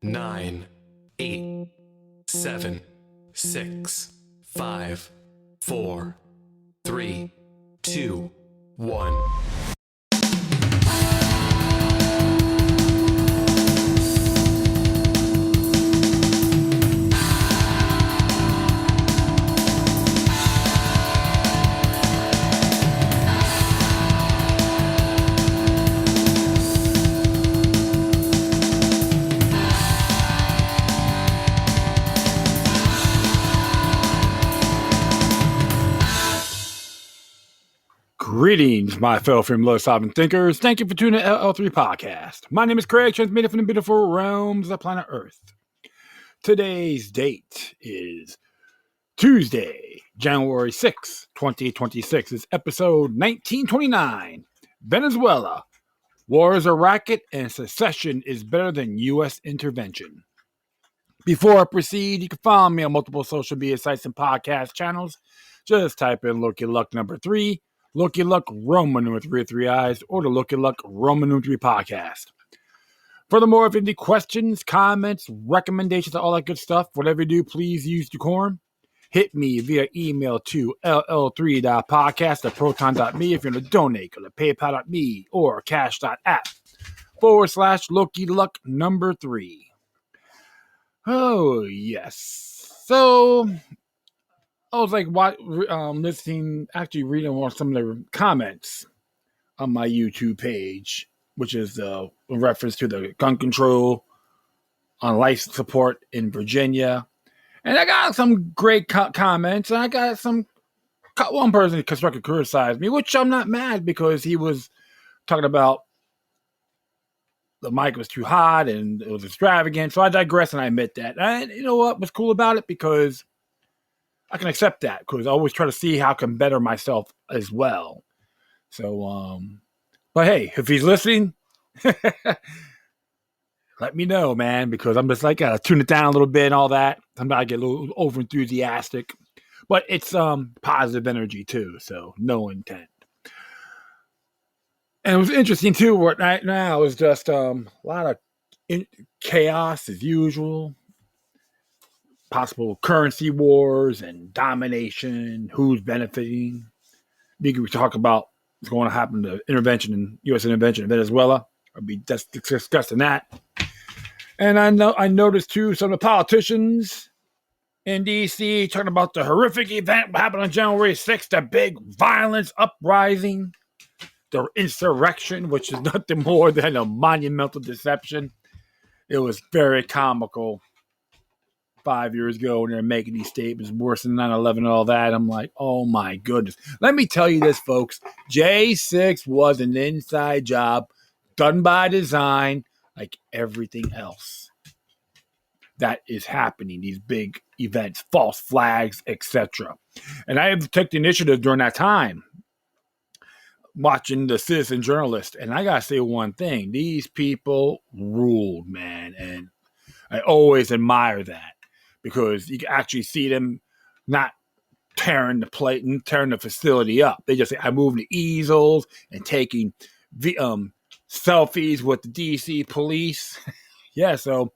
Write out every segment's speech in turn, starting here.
9, 8, 7, 6, 5, 4, 3, 2, 1. Greetings, my fellow philosophical thinkers. Thank you for tuning in to LL3 Podcast. My name is Craig, transmitted from the beautiful realms of planet Earth. Today's date is Tuesday, January 6, 2026. It's episode 1929. Venezuela. War is a racket and secession is better than U.S. intervention. Before I proceed, you can follow me on multiple social media sites and podcast channels. Just type in Look Your Luck number 3. Look Your Luck Roman number 3 with 3 eyes, or the Look Your Luck Roman number 3 podcast. Furthermore, if you have any questions, comments, recommendations, all that good stuff, whatever you do, please use decorum. Hit me via email to ll3.podcast@proton.me if you're going to donate. Go to paypal.me or cash.app/Look Your Luck number 3. Oh, yes. So I was like, reading some of the comments on my YouTube page, which is a reference to the gun control on life support in Virginia. And I got some great comments, and I got one person constructive criticized me, which I'm not mad because he was talking about the mic was too hot and it was extravagant. So I digress and I admit that. And you know what was cool about it? Because I can accept that because I always try to see how I can better myself as well. So, but hey, if he's listening, let me know, man, because I'm just like, gotta tune it down a little bit and all that. Sometimes I get a little over enthusiastic, but it's positive energy too. So no intent. And it was interesting too. Right now is just a lot of chaos as usual. Possible currency wars and domination, who's benefiting. We can talk about what's going to happen to U.S. intervention in Venezuela. I'll be just discussing that. And I noticed too some of the politicians in D.C. talking about the horrific event that happened on January 6th, the big violence uprising, the insurrection, which is nothing more than a monumental deception. It was very comical. 5 years ago when they're making these statements worse than 9/11 and all that. I'm like, oh my goodness. Let me tell you this, folks. J6 was an inside job done by design like everything else that is happening, these big events, false flags, etc. And I have taken the initiative during that time watching the Citizen Journalist. And I got to say one thing. These people ruled, man. And I always admire that. Because you can actually see them not tearing the plate and tearing the facility up. They just say, I'm moving the easels and taking selfies with the DC police. Yeah, so,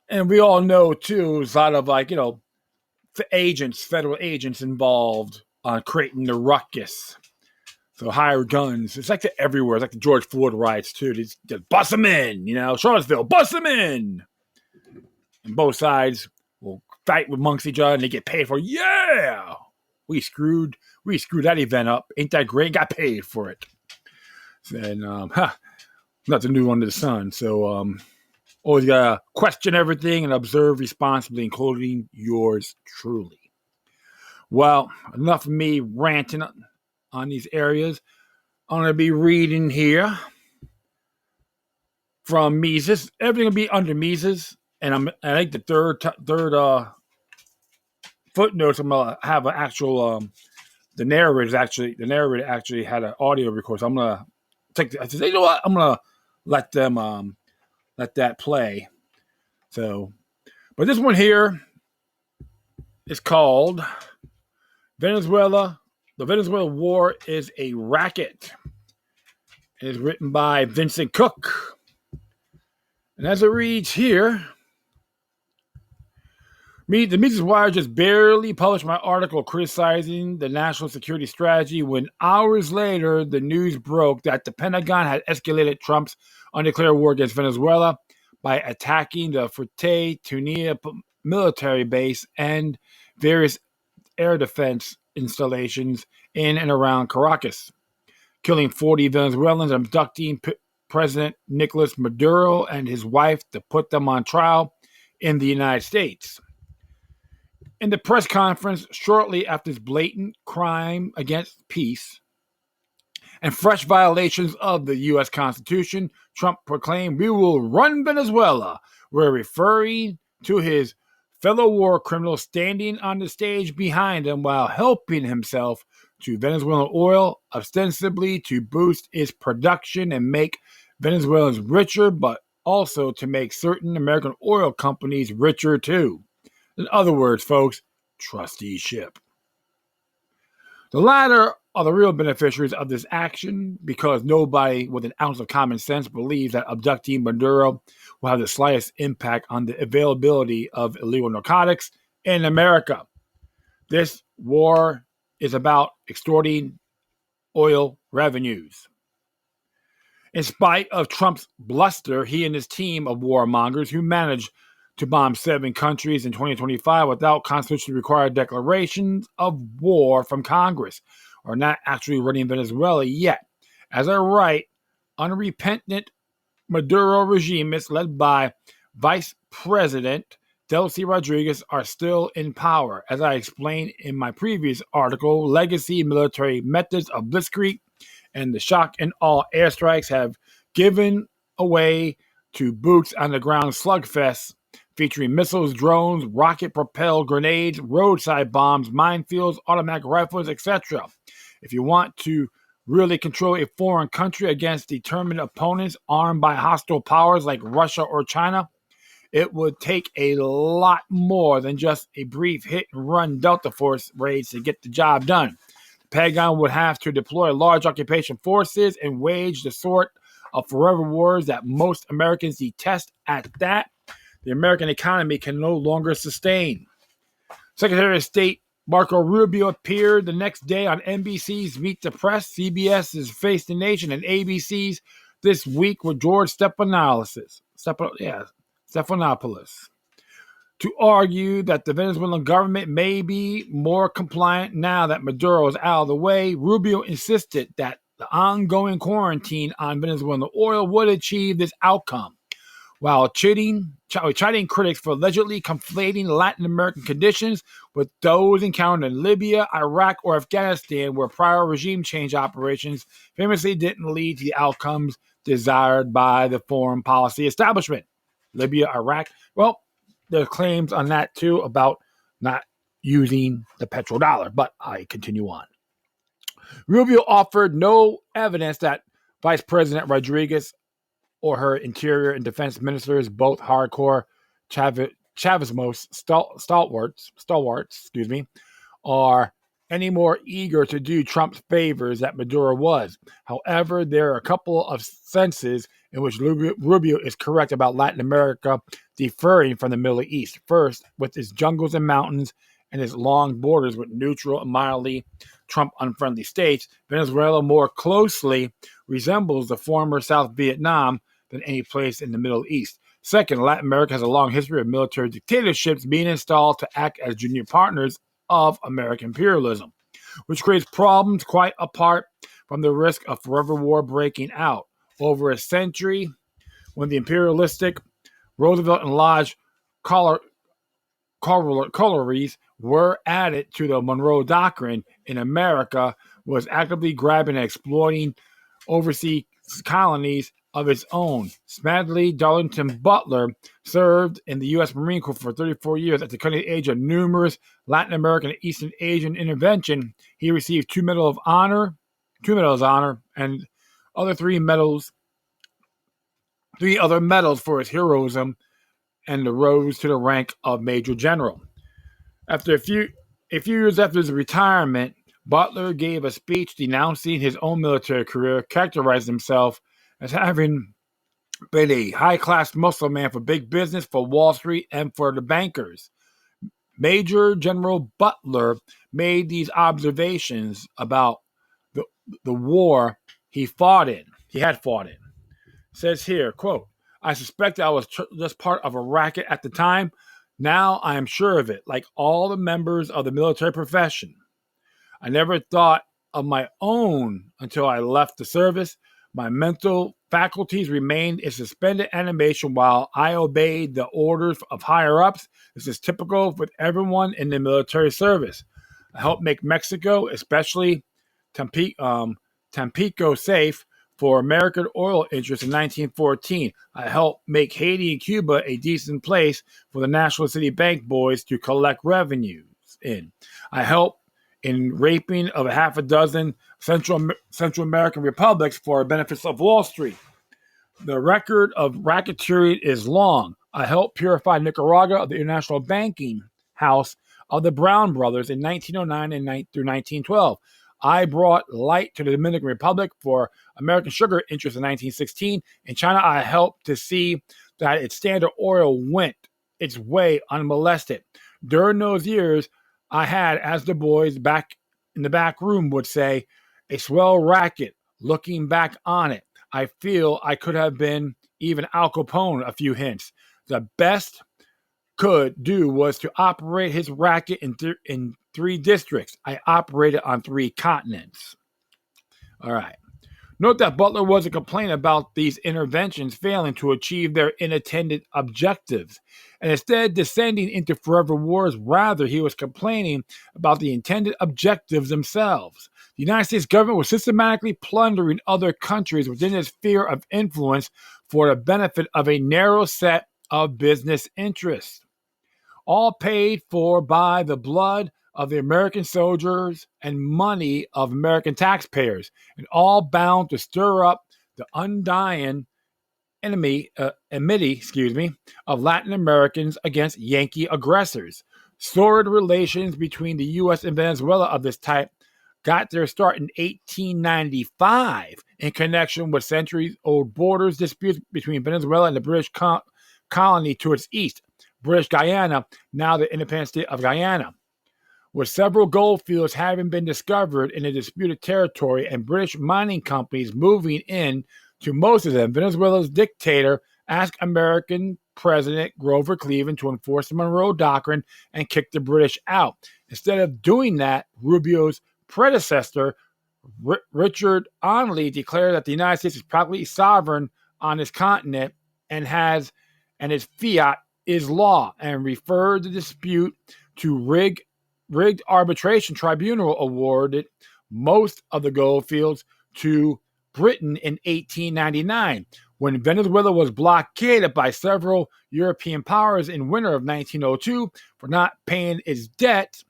and we all know too, there's a lot of federal agents involved on creating the ruckus. So hire guns. It's like everywhere. It's like the George Floyd riots too. They just bust them in, Charlottesville, bust them in. And both sides will fight amongst each other and they get paid for it. Yeah! We screwed that event up. Ain't that great? Got paid for it. And nothing new under the sun. So always gotta question everything and observe responsibly, including yours truly. Well, enough of me ranting on these areas. I'm gonna be reading here from Mises. Everything will be under Mises. And I think the third footnotes, I'm gonna have an actual the narrator actually had an audio record. So I'm gonna I said, you know what? I'm gonna let that play. So, but this one here is called Venezuela. The Venezuelan War is a racket. It is written by Vincent Cook. And as it reads here, the Mises Wire just barely published my article criticizing the national security strategy when hours later the news broke that the Pentagon had escalated Trump's undeclared war against Venezuela by attacking the Fuerte Tunía military base and various air defense installations in and around Caracas, killing 40 Venezuelans and abducting President Nicolas Maduro and his wife to put them on trial in the United States. In the press conference shortly after this blatant crime against peace and fresh violations of the U.S. Constitution, Trump proclaimed, "We will run Venezuela," where referring to his fellow war criminals standing on the stage behind him while helping himself to Venezuelan oil, ostensibly to boost its production and make Venezuelans richer, but also to make certain American oil companies richer too. In other words, folks, trusteeship. The latter are the real beneficiaries of this action because nobody with an ounce of common sense believes that abducting Maduro will have the slightest impact on the availability of illegal narcotics in America. This war is about extorting oil revenues. In spite of Trump's bluster, he and his team of warmongers who managed to bomb 7 countries in 2025 without constitutionally required declarations of war from Congress are not actually running Venezuela yet. As I write, unrepentant Maduro regimists led by Vice President Delcy Rodriguez are still in power. As I explained in my previous article, legacy military methods of Blitzkrieg and the shock and awe airstrikes have given way to boots on the ground slugfests featuring missiles, drones, rocket-propelled grenades, roadside bombs, minefields, automatic rifles, etc. If you want to really control a foreign country against determined opponents armed by hostile powers like Russia or China, it would take a lot more than just a brief hit-and-run Delta Force raids to get the job done. The Pentagon would have to deploy large occupation forces and wage the sort of forever wars that most Americans detest. At that, the American economy can no longer sustain. Secretary of State Marco Rubio appeared the next day on NBC's Meet the Press, CBS's Face the Nation, and ABC's This Week with George Stephanopoulos to argue that the Venezuelan government may be more compliant now that Maduro is out of the way. Rubio insisted that the ongoing quarantine on Venezuelan oil would achieve this outcome, while chiding critics for allegedly conflating Latin American conditions with those encountered in Libya, Iraq, or Afghanistan, where prior regime change operations famously didn't lead to the outcomes desired by the foreign policy establishment. Libya, Iraq, well, there's claims on that too about not using the petrodollar, but I continue on. Rubio offered no evidence that Vice President Rodriguez or her interior and defense ministers, both hardcore Chavismo stalwarts, are any more eager to do Trump's favors that Maduro was. However, there are a couple of senses in which Rubio is correct about Latin America differing from the Middle East. First, with its jungles and mountains and its long borders with neutral and mildly Trump-unfriendly states, Venezuela more closely resembles the former South Vietnam than any place in the Middle East. Second, Latin America has a long history of military dictatorships being installed to act as junior partners of American imperialism, which creates problems quite apart from the risk of forever war breaking out. Over a century, when the imperialistic Roosevelt and Lodge corollaries were added to the Monroe Doctrine, in America was actively grabbing and exploiting overseas colonies of its own. Smedley Darlington Butler served in the U.S. Marine Corps for 34 years. At the cutting edge of numerous Latin American and Eastern Asian intervention, he received 2 Medals of Honor, and three other medals for his heroism, and rose to the rank of Major General. After a few years after his retirement, Butler gave a speech denouncing his own military career, characterized himself as having been a high-class muscle man for big business, for Wall Street, and for the bankers. Major General Butler made these observations about the war he had fought in. Says here, quote, I suspect I was just part of a racket at the time. Now I am sure of it, like all the members of the military profession. I never thought of my own until I left the service. My mental faculties remained in suspended animation while I obeyed the orders of higher-ups. This is typical with everyone in the military service. I helped make Mexico, especially Tampico, safe for American oil interests in 1914. I helped make Haiti and Cuba a decent place for the National City Bank boys to collect revenues in. I helped in raping of a half a dozen Central American republics for benefits of Wall Street. The record of racketeering is long. I helped purify Nicaragua of the international banking house of the Brown brothers in 1909 through 1912. I brought light to the Dominican Republic for American sugar interests in 1916. In China, I helped to see that its Standard Oil went its way unmolested. During those years, I had, as the boys back in the back room would say, a swell racket. Looking back on it, I feel I could have been even Al Capone a few hints. The best could do was to operate his racket in 3 districts. I operated on 3 continents. All right. Note that Butler wasn't complaining about these interventions failing to achieve their intended objectives, and instead descending into forever wars. Rather, he was complaining about the intended objectives themselves. The United States government was systematically plundering other countries within its sphere of influence for the benefit of a narrow set of business interests, all paid for by the blood of the American soldiers and money of American taxpayers, and all bound to stir up the undying enmity of Latin Americans against Yankee aggressors. Sordid relations between the U.S. and Venezuela of this type got their start in 1895 in connection with centuries-old borders disputes between Venezuela and the British colony to its east, British Guyana, now the independent state of Guyana, with several gold fields having been discovered in the disputed territory and British mining companies moving in to most of them. Venezuela's dictator asked American President Grover Cleveland to enforce the Monroe Doctrine and kick the British out. Instead of doing that, Rubio's predecessor, Richard Onley, declared that the United States is practically sovereign on this continent and its fiat is law, and referred the dispute to rigged arbitration tribunal, awarded most of the gold fields to Britain in 1899. When Venezuela was blockaded by several European powers in winter of 1902 for not paying its debt,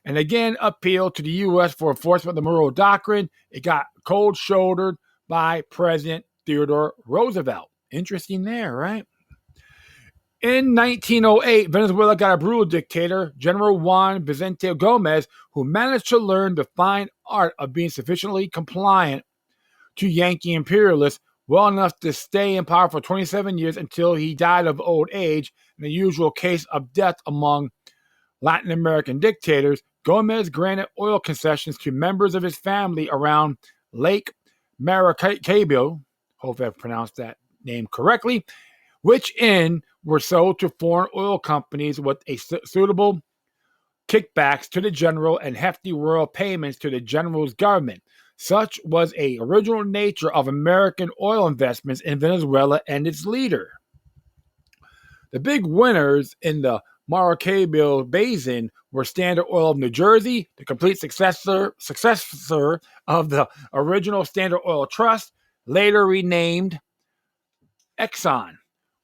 and again appealed to the U.S. for enforcement of the Monroe Doctrine, it got cold-shouldered by President Theodore Roosevelt. Interesting there, right? In 1908, Venezuela got a brutal dictator, General Juan Vicente Gomez, who managed to learn the fine art of being sufficiently compliant to Yankee imperialists well enough to stay in power for 27 years until he died of old age. In the usual case of death among Latin American dictators, Gomez granted oil concessions to members of his family around Lake Maracaibo, hope I've pronounced that name correctly, which were sold to foreign oil companies with a suitable kickbacks to the general and hefty royal payments to the general's government. Such was a original nature of American oil investments in Venezuela and its leader. The big winners in the Maracaibo Basin were Standard Oil of New Jersey, the complete successor of the original Standard Oil Trust, later renamed Exxon,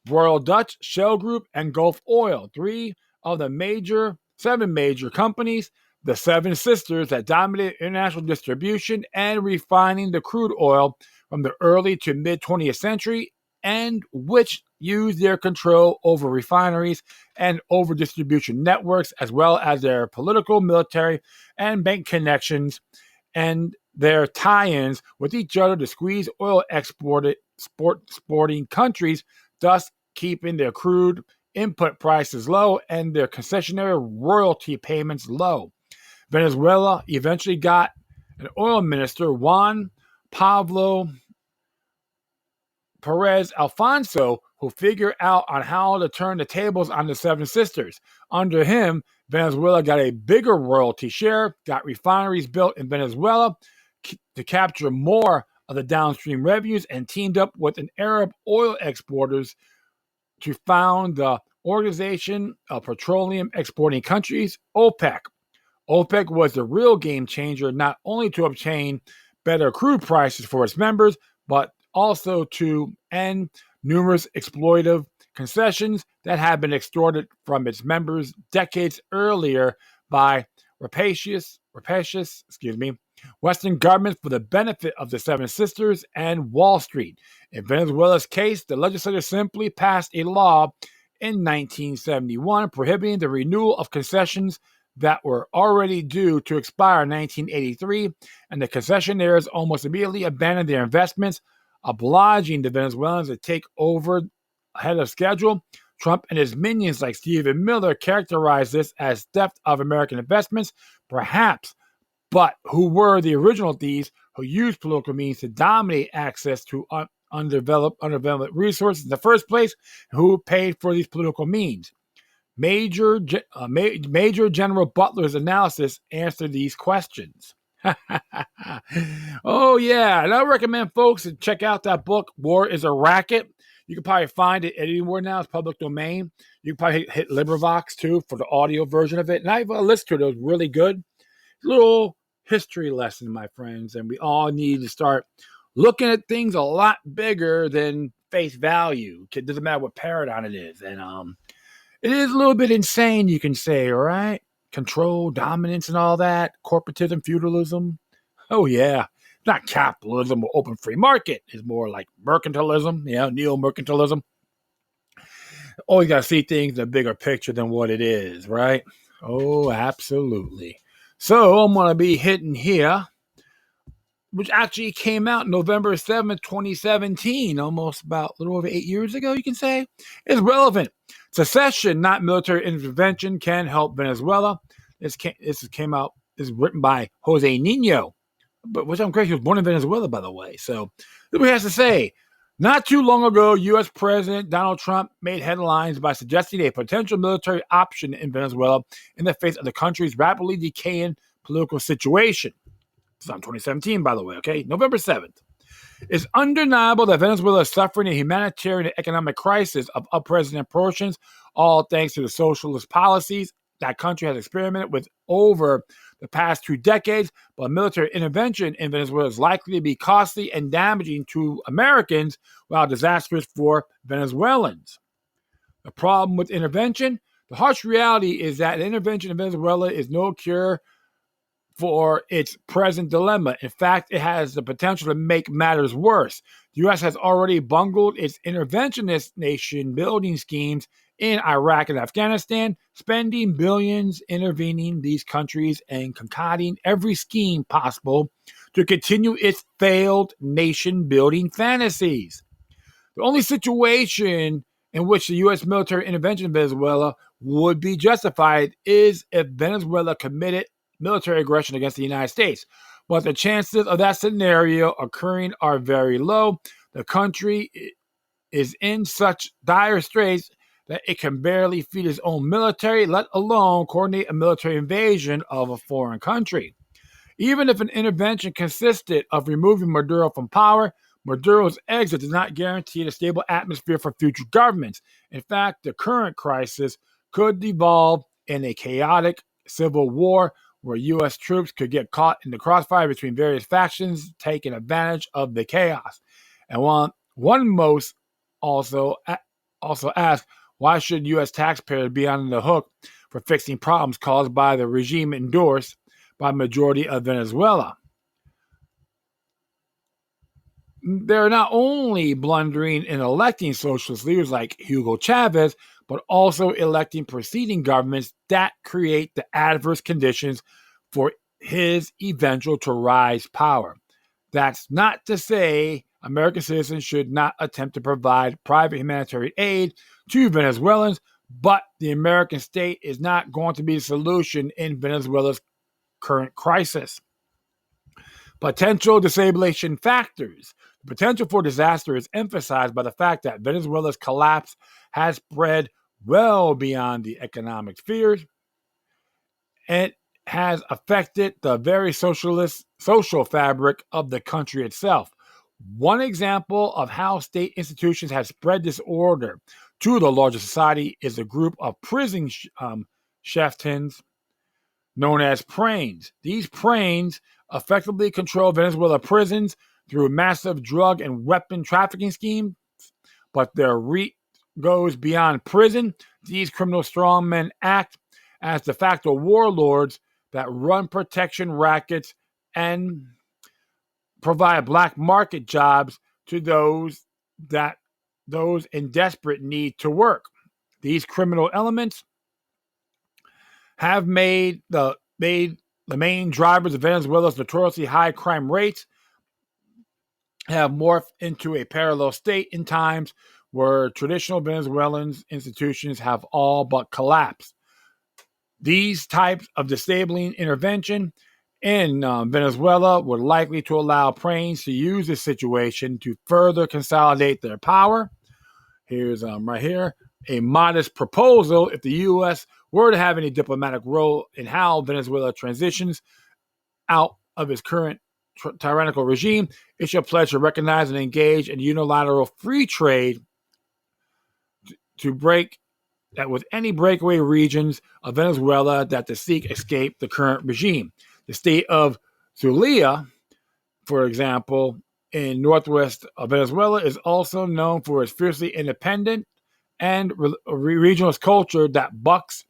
Royal Dutch Shell Group, and Gulf Oil, 3 of the 7 major companies, the 7 sisters that dominated international distribution and refining the crude oil from the early to mid-20th century, and which used their control over refineries and over distribution networks, as well as their political, military, and bank connections and their tie-ins with each other to squeeze oil exported exporting countries, thus keeping their crude input prices low and their concessionary royalty payments low. Venezuela eventually got an oil minister, Juan Pablo Perez Alfonso, who figured out on how to turn the tables on the Seven Sisters. Under him, Venezuela got a bigger royalty share, got refineries built in Venezuela to capture more of the downstream revenues, and teamed up with an Arab oil exporters to found the Organization of Petroleum Exporting Countries, OPEC. OPEC was the real game changer, not only to obtain better crude prices for its members, but also to end numerous exploitive concessions that had been extorted from its members decades earlier by rapacious Western governments for the benefit of the Seven Sisters and Wall Street. In Venezuela's case, the legislature simply passed a law in 1971 prohibiting the renewal of concessions that were already due to expire in 1983, and the concessionaires almost immediately abandoned their investments, obliging the Venezuelans to take over ahead of schedule. Trump and his minions like Stephen Miller characterized this as theft of American investments, perhaps, but who were the original thieves who used political means to dominate access to undeveloped resources in the first place, who paid for these political means? Major General Butler's analysis answered these questions. Oh, yeah. And I recommend folks to check out that book, War is a Racket. You can probably find it anywhere now. It's public domain. You can probably hit LibriVox, too, for the audio version of it. And I've listened to it. It was really good. Little history lesson, my friends. And we all need to start looking at things a lot bigger than face value. It doesn't matter what paradigm it is. And it is a little bit insane, you can say, all right? Control, dominance, and all that. Corporatism, feudalism. Oh, yeah. Not capitalism or open free market. It's more like mercantilism, neo-mercantilism. Always got to see things in a bigger picture than what it is, right? Oh, absolutely. So I'm going to be hitting here, which actually came out November 7th, 2017, almost about a little over 8 years ago, you can say. It's relevant. Secession, not military intervention, can help Venezuela. This is written by Jose Nino, but which I'm great. He was born in Venezuela, by the way. So this is what he has to say. Not too long ago, U.S. President Donald Trump made headlines by suggesting a potential military option in Venezuela in the face of the country's rapidly decaying political situation. It's on 2017, by the way, okay? November 7th. It's undeniable that Venezuela is suffering a humanitarian and economic crisis of unprecedented proportions, all thanks to the socialist policies that country has experimented with over the past 2 decades, but military intervention in Venezuela is likely to be costly and damaging to Americans while disastrous for Venezuelans. The problem with intervention? The harsh reality is that intervention in Venezuela is no cure for its present dilemma. In fact, it has the potential to make matters worse. The U.S. has already bungled its interventionist nation-building schemes in Iraq and Afghanistan, spending billions intervening these countries and concocting every scheme possible to continue its failed nation-building fantasies. The only situation in which the U.S. military intervention in Venezuela would be justified is if Venezuela committed military aggression against the United States. But the chances of that scenario occurring are very low. The country is in such dire straits that it can barely feed its own military, let alone coordinate a military invasion of a foreign country. Even if an intervention consisted of removing Maduro from power, Maduro's exit does not guarantee a stable atmosphere for future governments. In fact, the current crisis could devolve in a chaotic civil war where U.S. troops could get caught in the crossfire between various factions, taking advantage of the chaos. And one most also asks, why should U.S. taxpayers be on the hook for fixing problems caused by the regime endorsed by the majority of Venezuela? They're not only blundering in electing socialist leaders like Hugo Chavez, but also electing preceding governments that create the adverse conditions for his eventual to rise power. That's not to say American citizens should not attempt to provide private humanitarian aid to Venezuelans, but the American state is not going to be the solution in Venezuela's current crisis. Potential destabilization factors. The potential for disaster is emphasized by the fact that Venezuela's collapse has spread well beyond the economic spheres. It has affected the very social fabric of the country itself. One example of how state institutions have spread disorder to the larger society is a group of prison chieftains known as prains. These prains effectively control Venezuela prisons through massive drug and weapon trafficking schemes, but their reach goes beyond prison. These criminal strongmen act as de facto warlords that run protection rackets and provide black market jobs to those in desperate need to work. These criminal elements have made the main drivers of Venezuela's notoriously high crime rates have morphed into a parallel state in times where traditional Venezuelan institutions have all but collapsed. These types of disabling intervention in Venezuela were likely to allow prains to use this situation to further consolidate their power. Here's right here a modest proposal. If the U.S. were to have any diplomatic role in how Venezuela transitions out of its current tyrannical regime, it should pledge to recognize and engage in unilateral free trade to break that with any breakaway regions of Venezuela that to seek escape the current regime. The state of Zulia, for example, in northwest of Venezuela, is also known for its fiercely independent and regionalist culture that bucks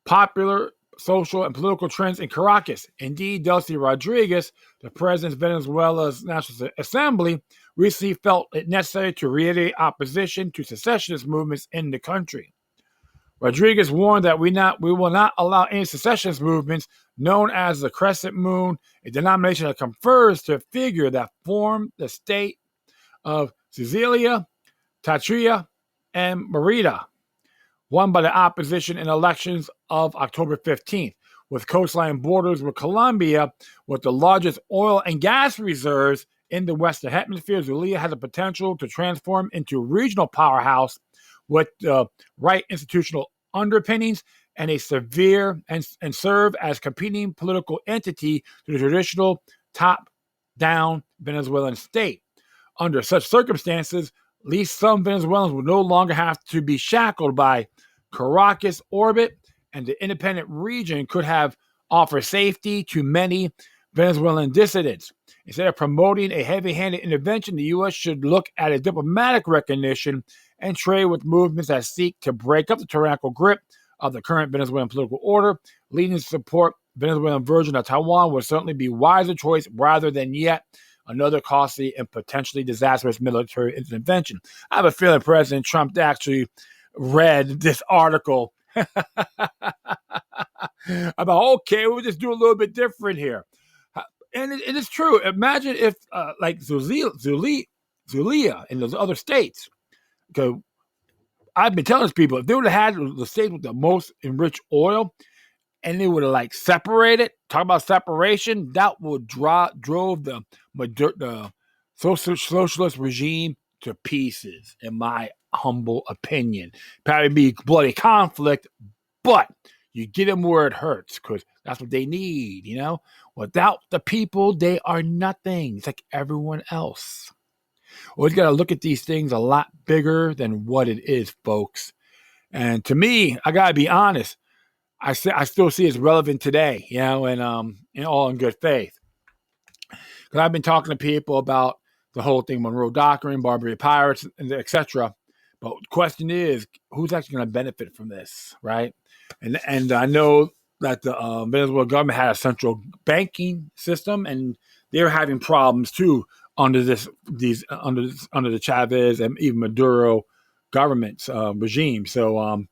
popular social and political trends in Caracas. Indeed, Delcy Rodriguez, the president of Venezuela's National Assembly, recently felt it necessary to reiterate opposition to secessionist movements in the country. Rodriguez warned that we will not allow any secessionist movements known as the Crescent Moon, a denomination that confers to a figure that formed the state of Sicilia, Tatria, and Merida, won by the opposition in elections of October 15th. With coastline borders with Colombia, with the largest oil and gas reserves in the Western Hemisphere, Zulia has the potential to transform into a regional powerhouse with the right institutional underpinnings and a severe and serve as competing political entity to the traditional top-down Venezuelan state. Under such circumstances, at least some Venezuelans will no longer have to be shackled by Caracas orbit, and the independent region could have offered safety to many Venezuelan dissidents. Instead of promoting a heavy-handed intervention, the U.S. should look at a diplomatic recognition and trade with movements that seek to break up the tyrannical grip of the current Venezuelan political order. Leading to support Venezuelan version of Taiwan would certainly be a wiser choice rather than yet another costly and potentially disastrous military intervention. I have a feeling President Trump actually read this article about, okay, we'll just do a little bit different here. And it is true. Imagine if, like Zulia and those other states, because I've been telling people, if they would have had the state with the most enriched oil, and they would have like separated, talk about separation, that would drove the socialist regime to pieces, in my humble opinion. Probably be bloody conflict, but you get them where it hurts, because that's what they need, you know? Without the people, they are nothing. It's like everyone else. Always got to look at these things a lot bigger than what it is, folks. And to me, I got to be honest, I still see it's relevant today, you know, and in all in good faith. Because I've been talking to people about the whole thing, Monroe Doctrine, Barbary Pirates, etc. But the question is, who's actually going to benefit from this, right? And I know that the Venezuelan government had a central banking system, and they're having problems too under the Chavez and even Maduro government's regime. So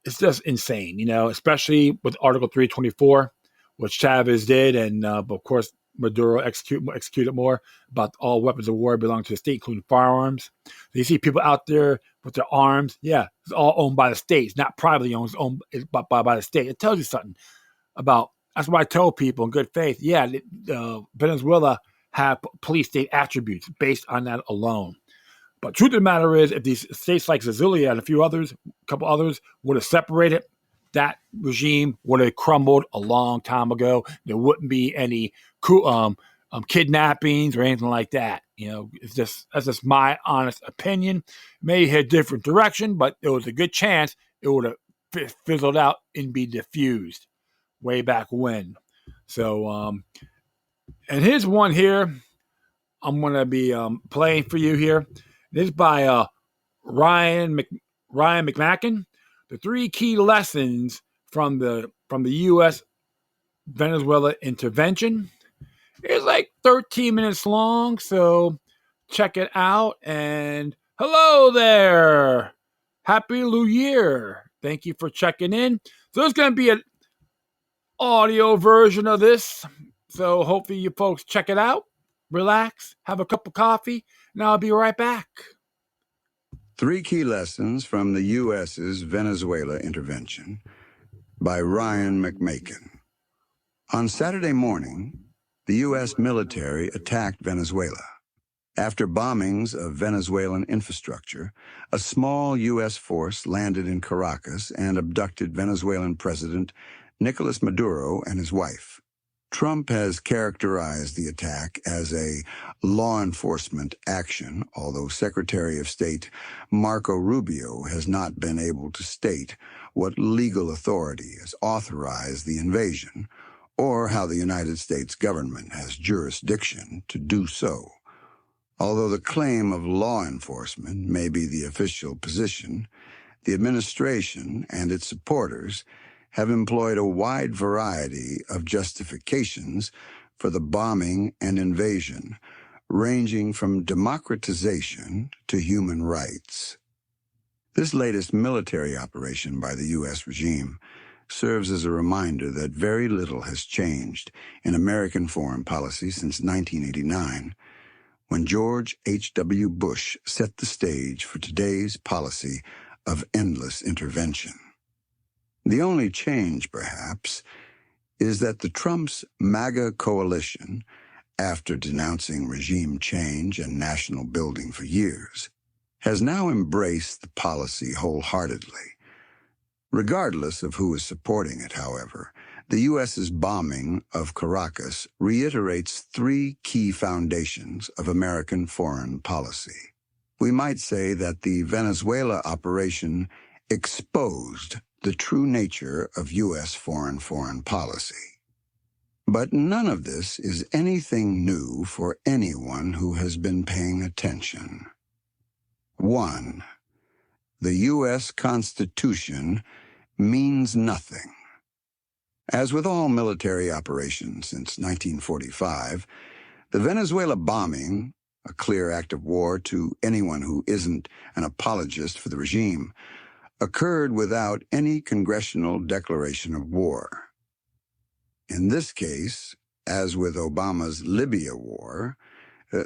it's just insane, you know, especially with Article 324, which Chavez did, and of course Maduro executed more, about all weapons of war belong to the state, including firearms. So you see people out there with their arms. Yeah, it's all owned by the state. It's not privately owned. It's owned by the state. It tells you something about. That's why I tell people in good faith. Yeah, Venezuela have police state attributes based on that alone. But truth of the matter is, if these states like Sicilia and a couple others, would have separated, that regime would have crumbled a long time ago. There wouldn't be any kidnappings or anything like that. That's just my honest opinion. May head different direction, but there was a good chance it would have fizzled out and be diffused way back when. So, and here's one here I'm going to be playing for you here. This is by Ryan McMacken. The 3 key lessons from the U.S. Venezuela intervention. It's like 13 minutes long, so check it out. And hello there. Happy New Year. Thank you for checking in. So there's going to be an audio version of this. So hopefully you folks check it out. Relax, have a cup of coffee, and I'll be right back. 3 key lessons from the U.S.'s Venezuela intervention by Ryan McMacken. On Saturday morning, the U.S. military attacked Venezuela. After bombings of Venezuelan infrastructure, a small U.S. force landed in Caracas and abducted Venezuelan President Nicolas Maduro and his wife. Trump has characterized the attack as a law enforcement action, although Secretary of State Marco Rubio has not been able to state what legal authority has authorized the invasion or how the United States government has jurisdiction to do so. Although the claim of law enforcement may be the official position, the administration and its supporters have employed a wide variety of justifications for the bombing and invasion, ranging from democratization to human rights. This latest military operation by the U.S. regime serves as a reminder that very little has changed in American foreign policy since 1989, when George H.W. Bush set the stage for today's policy of endless intervention. The only change, perhaps, is that the Trump's MAGA coalition, after denouncing regime change and national building for years, has now embraced the policy wholeheartedly. Regardless of who is supporting it, however, the U.S.'s bombing of Caracas reiterates 3 key foundations of American foreign policy. We might say that the Venezuela operation exposed the true nature of U.S. foreign policy. But none of this is anything new for anyone who has been paying attention. 1. The U.S. Constitution means nothing. As with all military operations since 1945, the Venezuela bombing, a clear act of war to anyone who isn't an apologist for the regime, occurred without any congressional declaration of war. In this case, as with Obama's Libya war,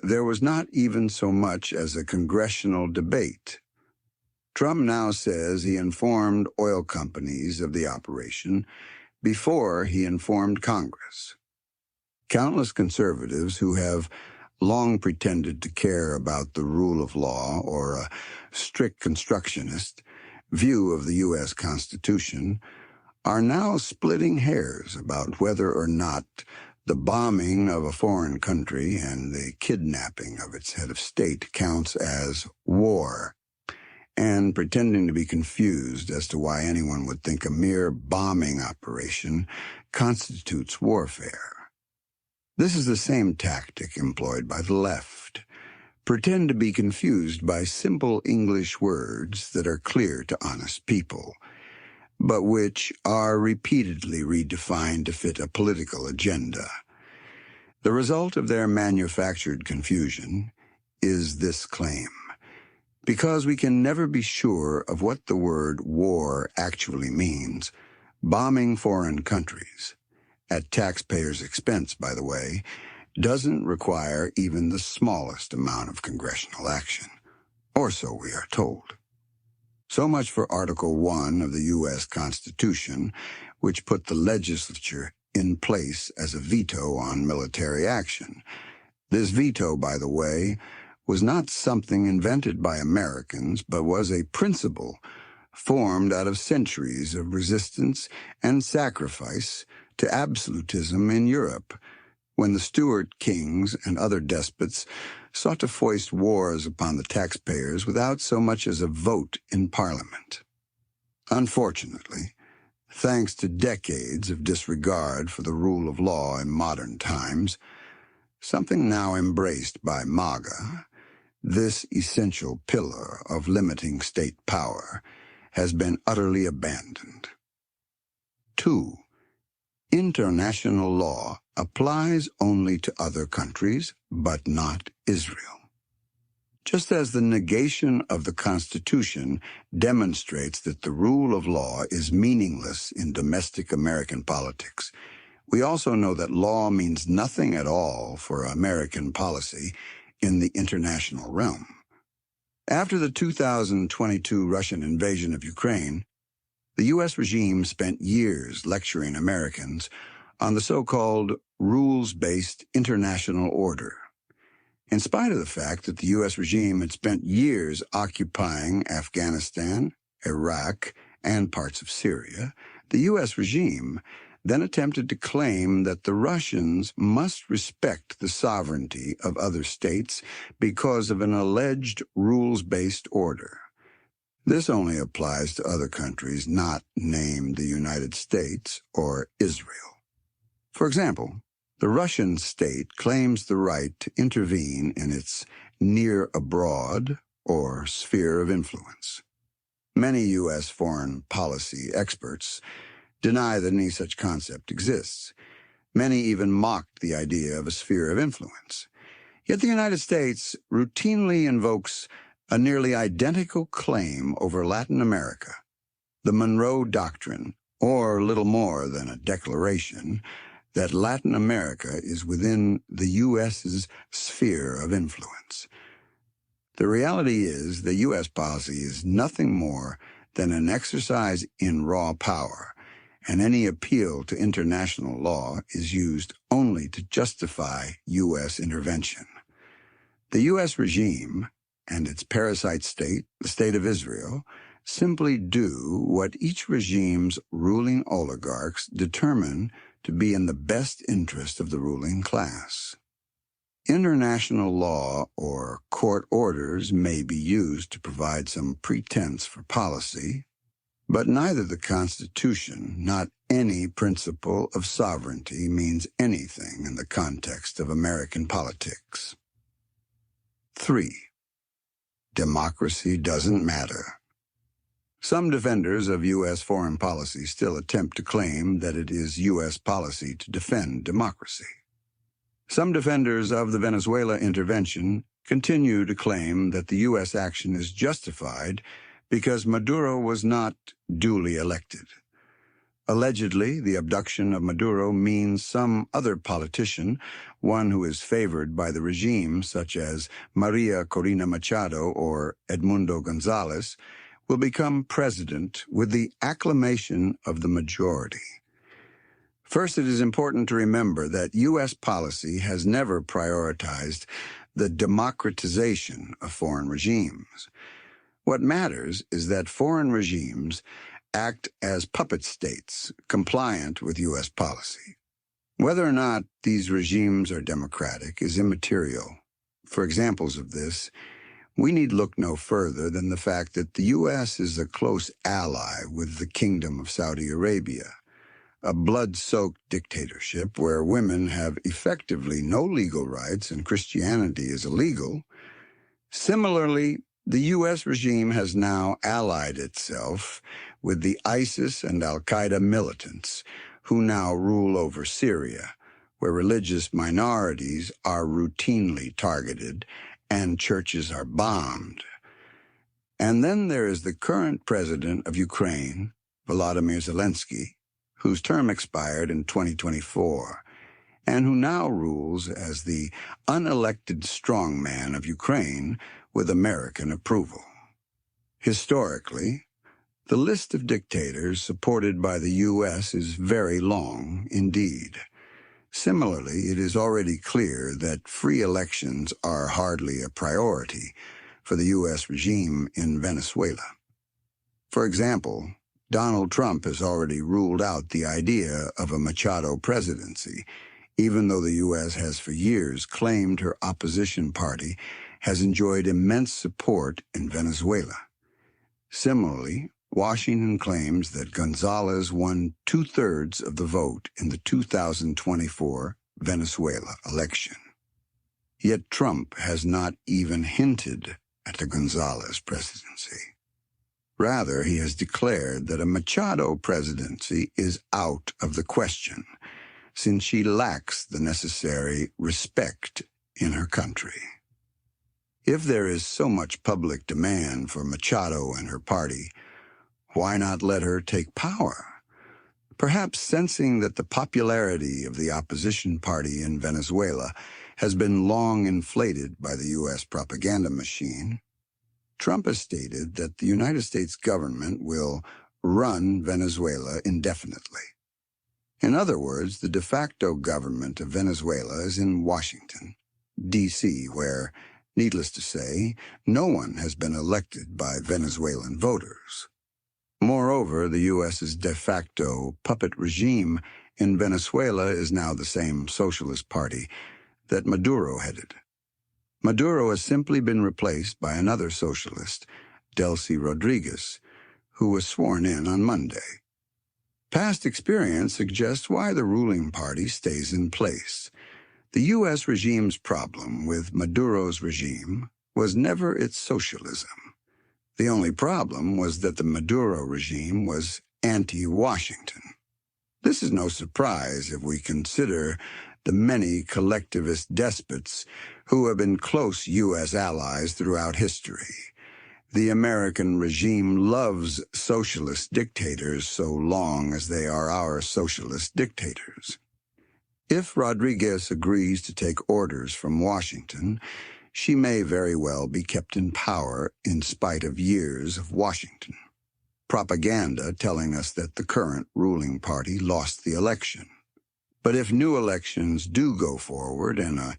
there was not even so much as a congressional debate. Trump now says he informed oil companies of the operation before he informed Congress. Countless conservatives who have long pretended to care about the rule of law or a strict constructionist view of the U.S. Constitution are now splitting hairs about whether or not the bombing of a foreign country and the kidnapping of its head of state counts as war, and pretending to be confused as to why anyone would think a mere bombing operation constitutes warfare. This is the same tactic employed by the left. Pretend to be confused by simple English words that are clear to honest people, but which are repeatedly redefined to fit a political agenda. The result of their manufactured confusion is this claim. Because we can never be sure of what the word war actually means, bombing foreign countries, at taxpayers' expense, by the way, doesn't require even the smallest amount of congressional action, or so we are told. So much for Article 1 of the U.S. Constitution, which put the legislature in place as a veto on military action. This veto, by the way, was not something invented by Americans, but was a principle formed out of centuries of resistance and sacrifice to absolutism in Europe, when the Stuart kings and other despots sought to foist wars upon the taxpayers without so much as a vote in Parliament. Unfortunately, thanks to decades of disregard for the rule of law in modern times, something now embraced by MAGA, this essential pillar of limiting state power, has been utterly abandoned. 2. International law applies only to other countries, but not Israel. Just as the negation of the Constitution demonstrates that the rule of law is meaningless in domestic American politics, we also know that law means nothing at all for American policy in the international realm. After the 2022 Russian invasion of Ukraine, the U.S. regime spent years lecturing Americans on the so-called rules-based international order. In spite of the fact that the U.S. regime had spent years occupying Afghanistan, Iraq, and parts of Syria, the U.S. regime then attempted to claim that the Russians must respect the sovereignty of other states because of an alleged rules-based order. This only applies to other countries not named the United States or Israel. For example, the Russian state claims the right to intervene in its near abroad or sphere of influence. Many U.S. foreign policy experts deny that any such concept exists. Many even mocked the idea of a sphere of influence. Yet the United States routinely invokes a nearly identical claim over Latin America, the Monroe Doctrine, or little more than a declaration that Latin America is within the U.S.'s sphere of influence. The reality is that U.S. policy is nothing more than an exercise in raw power, and any appeal to international law is used only to justify U.S. intervention. The U.S. regime and its parasite state, the State of Israel, simply do what each regime's ruling oligarchs determine to be in the best interest of the ruling class. International law or court orders may be used to provide some pretense for policy, but neither the Constitution, not any principle of sovereignty, means anything in the context of American politics. 3. Democracy doesn't matter. Some defenders of U.S. foreign policy still attempt to claim that it is U.S. policy to defend democracy. Some defenders of the Venezuela intervention continue to claim that the U.S. action is justified because Maduro was not duly elected. Allegedly, the abduction of Maduro means some other politician, one who is favored by the regime, such as Maria Corina Machado or Edmundo Gonzalez, will become president with the acclamation of the majority. First, it is important to remember that U.S. policy has never prioritized the democratization of foreign regimes. What matters is that foreign regimes act as puppet states compliant with U.S. policy. Whether or not these regimes are democratic is immaterial. For examples of this, we need look no further than the fact that the U.S. is a close ally with the Kingdom of Saudi Arabia, a blood-soaked dictatorship where women have effectively no legal rights and Christianity is illegal. Similarly, the U.S. regime has now allied itself with the ISIS and al-Qaeda militants who now rule over Syria, where religious minorities are routinely targeted and churches are bombed. And then there is the current president of Ukraine, Volodymyr Zelensky, whose term expired in 2024, and who now rules as the unelected strongman of Ukraine with American approval. Historically, the list of dictators supported by the U.S. is very long indeed. Similarly, it is already clear that free elections are hardly a priority for the U.S. regime in Venezuela. For example, Donald Trump has already ruled out the idea of a Machado presidency, even though the U.S. has for years claimed her opposition party has enjoyed immense support in Venezuela. Similarly, Washington claims that Gonzalez won 2/3 of the vote in the 2024 Venezuela election. Yet Trump has not even hinted at the Gonzalez presidency. Rather, he has declared that a Machado presidency is out of the question, since she lacks the necessary respect in her country. If there is so much public demand for Machado and her party, why not let her take power? Perhaps sensing that the popularity of the opposition party in Venezuela has been long inflated by the U.S. propaganda machine, Trump has stated that the United States government will run Venezuela indefinitely. In other words, the de facto government of Venezuela is in Washington, D.C., where, needless to say, no one has been elected by Venezuelan voters. Moreover, the U.S.'s de facto puppet regime in Venezuela is now the same socialist party that Maduro headed. Maduro has simply been replaced by another socialist, Delcy Rodriguez, who was sworn in on Monday. Past experience suggests why the ruling party stays in place. The U.S. regime's problem with Maduro's regime was never its socialism. The only problem was that the Maduro regime was anti-Washington. This is no surprise if we consider the many collectivist despots who have been close U.S. allies throughout history. The American regime loves socialist dictators so long as they are our socialist dictators. If Rodriguez agrees to take orders from Washington, she may very well be kept in power in spite of years of Washington propaganda telling us that the current ruling party lost the election. But if new elections do go forward and a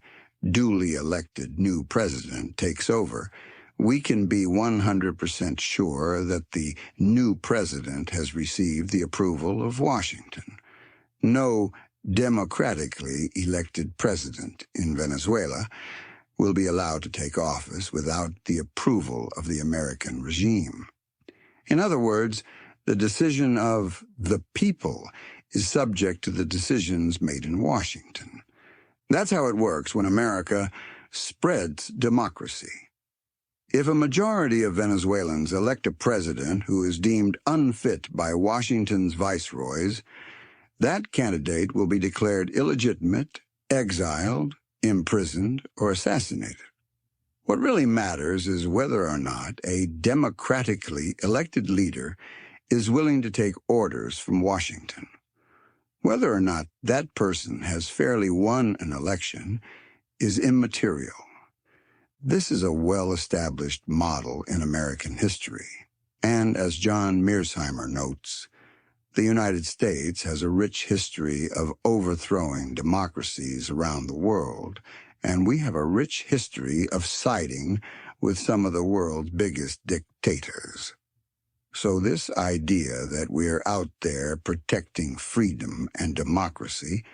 duly elected new president takes over, we can be 100% sure that the new president has received the approval of Washington. No democratically elected president in Venezuela will be allowed to take office without the approval of the American regime. In other words, the decision of the people is subject to the decisions made in Washington. That's how it works when America spreads democracy. If a majority of Venezuelans elect a president who is deemed unfit by Washington's viceroys, that candidate will be declared illegitimate, exiled, imprisoned, or assassinated. What really matters is whether or not a democratically elected leader is willing to take orders from Washington. Whether or not that person has fairly won an election is immaterial. This is a well-established model in American history, and as John Mearsheimer notes, the United States has a rich history of overthrowing democracies around the world, and we have a rich history of siding with some of the world's biggest dictators. So this idea that we're out there protecting freedom and democracy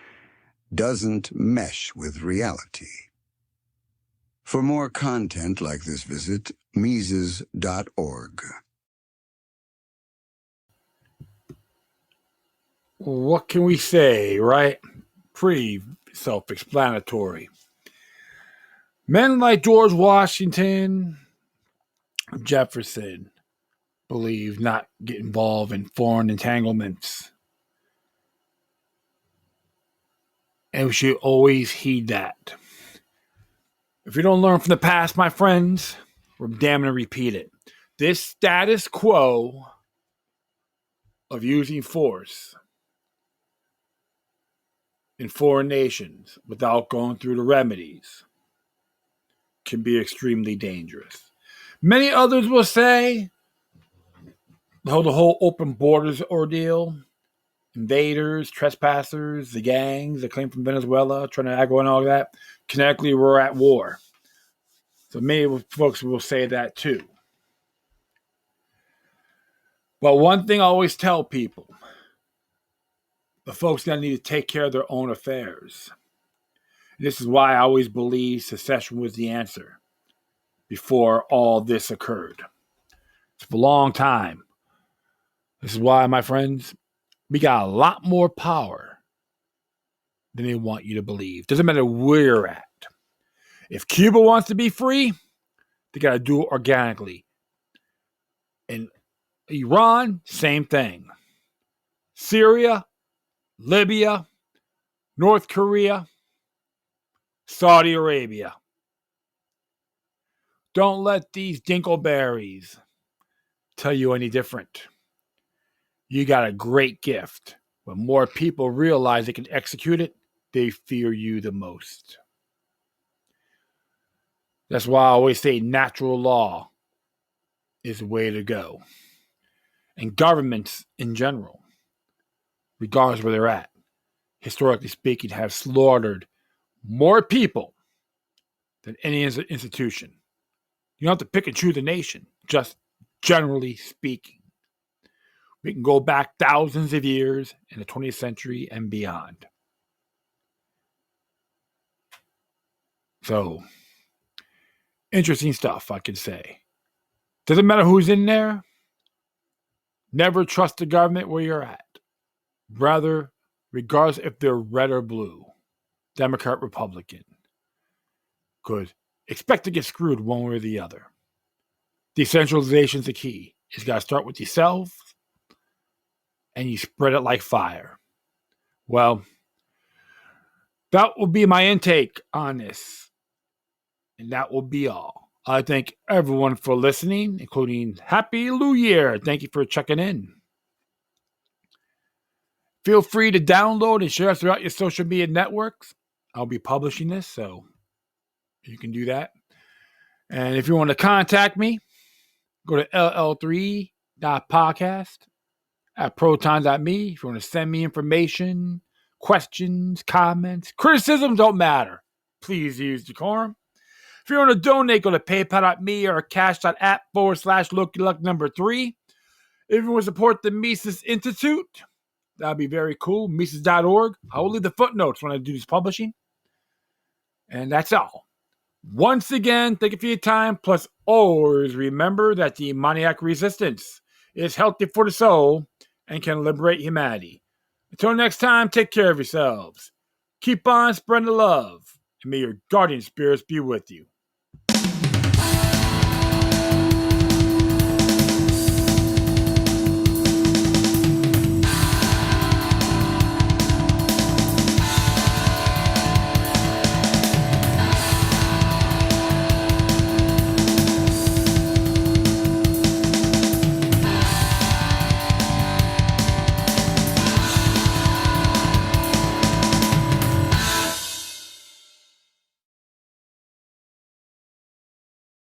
doesn't mesh with reality. For more content like this, visit Mises.org. What can we say, right? Pretty self-explanatory. Men like George Washington, Jefferson, believe not get involved in foreign entanglements. And we should always heed that. If you don't learn from the past, my friends, we're damned to repeat it. This status quo of using force in foreign nations without going through the remedies can be extremely dangerous. Many others will say the whole open borders ordeal, invaders, trespassers, the gangs that came from Venezuela, Trinidad, and all that, canonically we're at war. So many folks will say that too. But one thing I always tell people, the folks that need to take care of their own affairs. This is why I always believe secession was the answer before all this occurred. It's for a long time. This is why, my friends, we got a lot more power than they want you to believe. Doesn't matter where you're at. If Cuba wants to be free, they got to do it organically. In Iran, same thing. Syria, Libya, North Korea, Saudi Arabia. Don't let these dinkleberries tell you any different. You got a great gift. When more people realize they can execute it, they fear you the most. That's why I always say natural law is the way to go. And governments in general, regardless of where they're at, historically speaking, have slaughtered more people than any institution. You don't have to pick and choose a nation, just generally speaking. We can go back thousands of years in the 20th century and beyond. So, interesting stuff, I could say. Doesn't matter who's in there. Never trust the government where you're at. Rather, regardless if they're red or blue, Democrat, Republican, could expect to get screwed one way or the other. Decentralization is the key. You got to start with yourself, and you spread it like fire. Well, that will be my intake on this. And that will be all. I thank everyone for listening, including Happy New Year. Thank you for checking in. Feel free to download and share throughout your social media networks. I'll be publishing this, so you can do that. And if you want to contact me, go to ll3.podcast@proton.me. If you want to send me information, questions, comments, criticisms, don't matter. Please use decorum. If you want to donate, go to paypal.me or cash.app/LookYourLuck3. If you want to support the Mises Institute, that'd be very cool. Mises.org. I will leave the footnotes when I do this publishing. And that's all. Once again, thank you for your time. Plus, always remember that the demoniac resistance is healthy for the soul and can liberate humanity. Until next time, take care of yourselves. Keep on spreading the love, and may your guardian spirits be with you.